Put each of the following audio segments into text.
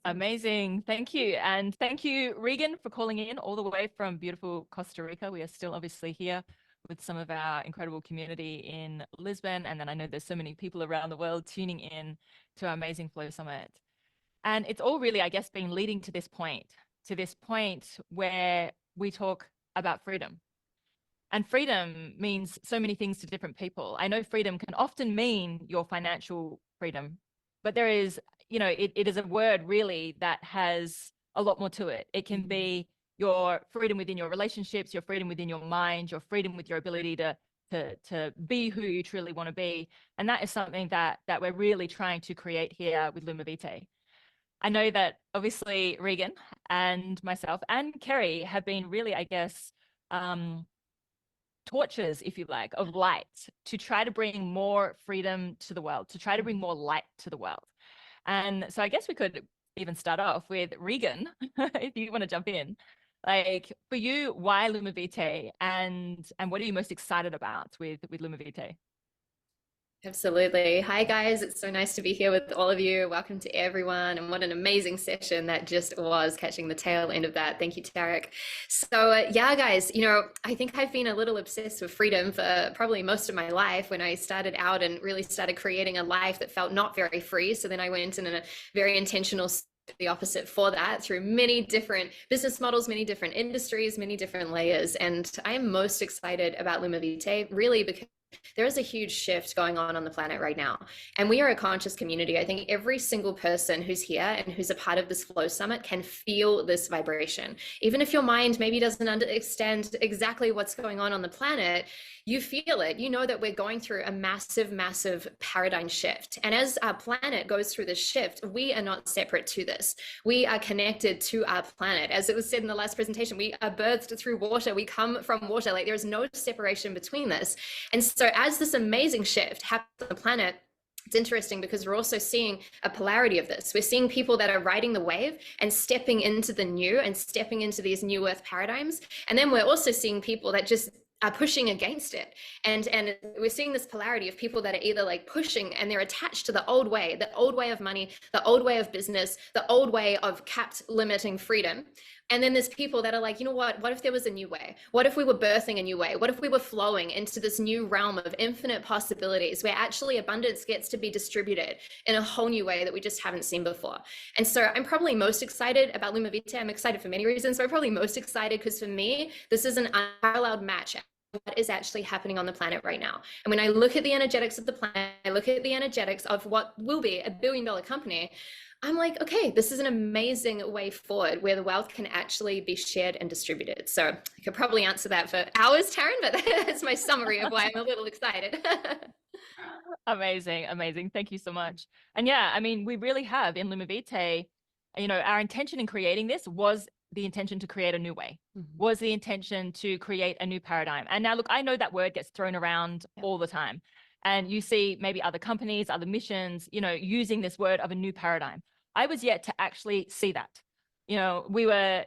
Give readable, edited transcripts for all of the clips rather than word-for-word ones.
Amazing. Thank you. And thank you, Regan, for calling in all the way from beautiful Costa Rica. We are still obviously here with some of our incredible community in Lisbon. And then I know there's so many people around the world tuning in to our amazing Flow Summit. And it's all really, I guess, been leading to this point where we talk about freedom. And freedom means so many things to different people. I know freedom can often mean your financial freedom, but there is, it is a word really that has a lot more to it. It can be your freedom within your relationships, your freedom within your mind, your freedom with your ability to be who you truly want to be. And that is something that we're really trying to create here with LUMIVITAE. I know that obviously Regan and myself and Carrie have been really, I guess, torches, if you like, of light to try to bring more freedom to the world, to try to bring more light to the world. And so I guess we could even start off with Regan, if you want to jump in. Like, for you, why LUMIVITAE, and what are you most excited about with LUMIVITAE? Absolutely. Hi, guys. It's so nice to be here with all of you. Welcome to everyone. And what an amazing session that just was, catching the tail end of that. Thank you, Tarek. So, yeah, guys, I think I've been a little obsessed with freedom for probably most of my life when I started out and really started creating a life that felt not very free. So then I went in a very intentional the opposite for that through many different business models, many different industries, many different layers. And I am most excited about LUMIVITAE really because there is a huge shift going on the planet right now. And we are a conscious community. I think every single person who's here and who's a part of this Flow Summit can feel this vibration. Even if your mind maybe doesn't understand exactly what's going on the planet, you feel it. You know that we're going through a massive, massive paradigm shift. And as our planet goes through this shift, we are not separate to this. We are connected to our planet. As it was said in the last presentation, we are birthed through water. We come from water. Like, there's no separation between this. And so as this amazing shift happens on the planet, it's interesting because we're also seeing a polarity of this. We're seeing people that are riding the wave and stepping into the new and stepping into these new earth paradigms. And then we're also seeing people that just are pushing against it. And we're seeing this polarity of people that are either like pushing and they're attached to the old way of money, the old way of business, the old way of capped limiting freedom. And then there's people that are like, you know what if there was a new way? What if we were birthing a new way? What if we were flowing into this new realm of infinite possibilities where actually abundance gets to be distributed in a whole new way that we just haven't seen before? And so I'm probably most excited about LUMIVITAE. I'm excited for many reasons, but I'm probably most excited because for me, this is an unparalleled match what is actually happening on the planet right now. And when I look at the energetics of the planet, I look at the energetics of what will be a $1 billion company, I'm like, okay, this is an amazing way forward where the wealth can actually be shared and distributed. So I could probably answer that for hours, Taryn, but that's my summary of why I'm a little excited. Amazing. Thank you so much. And yeah, I mean, we really have in LUMIVITAE, our intention in creating this was the intention to create a new way, was the intention to create a new paradigm. And now, look, I know that word gets thrown around all the time. And you see maybe other companies, other missions, using this word of a new paradigm. I was yet to actually see that. We were,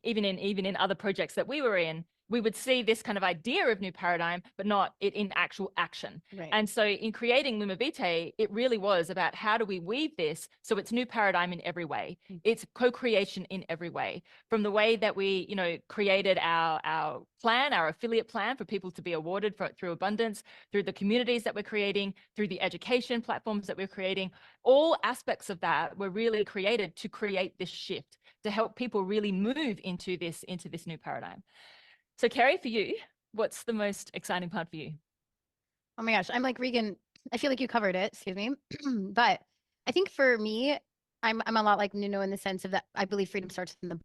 even in other projects that we were in, we would see this kind of idea of new paradigm, but not it in actual action. Right. And so in creating LUMIVITAE, it really was about how do we weave this so it's new paradigm in every way. It's co-creation in every way. From the way that we, created our plan, our affiliate plan for people to be awarded through abundance, through the communities that we're creating, through the education platforms that we're creating, all aspects of that were really created to create this shift, to help people really move into this new paradigm. So Carrie, for you, what's the most exciting part for you? Oh my gosh, I'm like Regan. I feel like you covered it, excuse me. But I think for me, I'm a lot like Nuno in the sense of that I believe freedom starts in the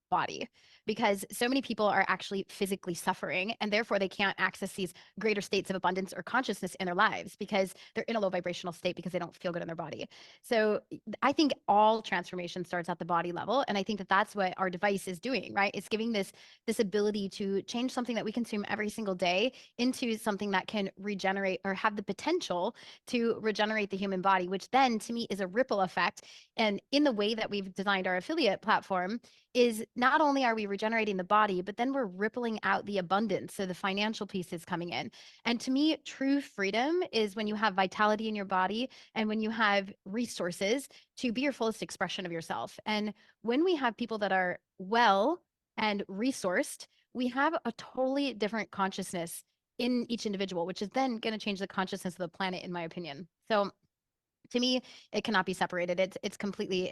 body, because so many people are actually physically suffering and therefore they can't access these greater states of abundance or consciousness in their lives because they're in a low vibrational state because they don't feel good in their body. So I think all transformation starts at the body level. And I think that that's what our device is doing, right? It's giving this ability to change something that we consume every single day into something that can regenerate or have the potential to regenerate the human body, which then to me is a ripple effect. And in the way that we've designed our affiliate platform is not only are we regenerating the body, but then we're rippling out the abundance. So the financial piece is coming in. And to me, true freedom is when you have vitality in your body and when you have resources to be your fullest expression of yourself. And when we have people that are well and resourced, we have a totally different consciousness in each individual, which is then going to change the consciousness of the planet, in my opinion. So to me, it cannot be separated. It's completely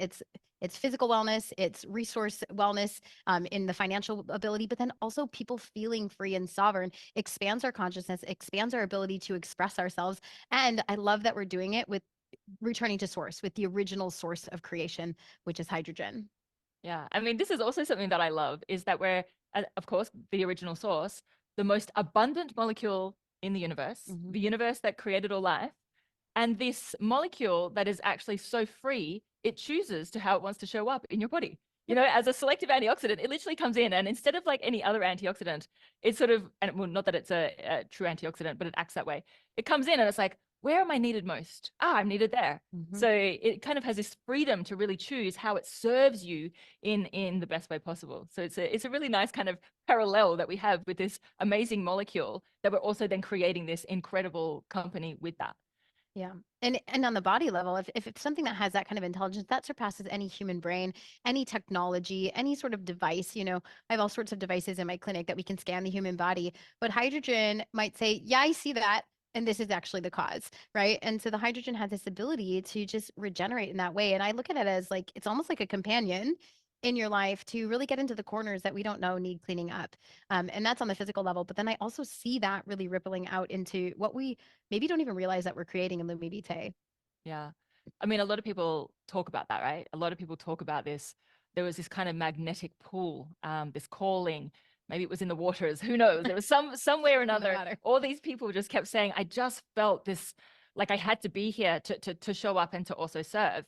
it's physical wellness, it's resource wellness in the financial ability, but then also people feeling free and sovereign expands our consciousness, expands our ability to express ourselves. And I love that we're doing it with returning to source, with the original source of creation, which is hydrogen. Yeah. I mean, this is also something that I love is that we're, of course, the original source, the most abundant molecule in the universe that created all life. And this molecule that is actually so free, it chooses to how it wants to show up in your body. You know, as a selective antioxidant, it literally comes in and instead of like any other antioxidant, it's sort of, and well, not that it's a true antioxidant, but it acts that way. It comes in and it's like, where am I needed most? I'm needed there. So it kind of has this freedom to really choose how it serves you in the best way possible. So it's a really nice kind of parallel that we have with this amazing molecule that we're also then creating this incredible company with that. Yeah. And on the body level, if it's something that has that kind of intelligence, that surpasses any human brain, any technology, any sort of device. You know, I have all sorts of devices in my clinic that we can scan the human body, but hydrogen might say, yeah, I see that. And this is actually the cause, right? And so the hydrogen has this ability to just regenerate in that way. And I look at it as like, it's almost like a companion in your life to really get into the corners that we don't know need cleaning up. And that's on the physical level. But then I also see that really rippling out into what we maybe don't even realize that we're creating in LUMIVITAE. Yeah. I mean, a lot of people talk about that, right? A lot of people talk about this. There was this kind of magnetic pull, this calling. Maybe it was in the waters. Who knows? There was somewhere or another. All these people just kept saying, I just felt this, like I had to be here to show up and to also serve.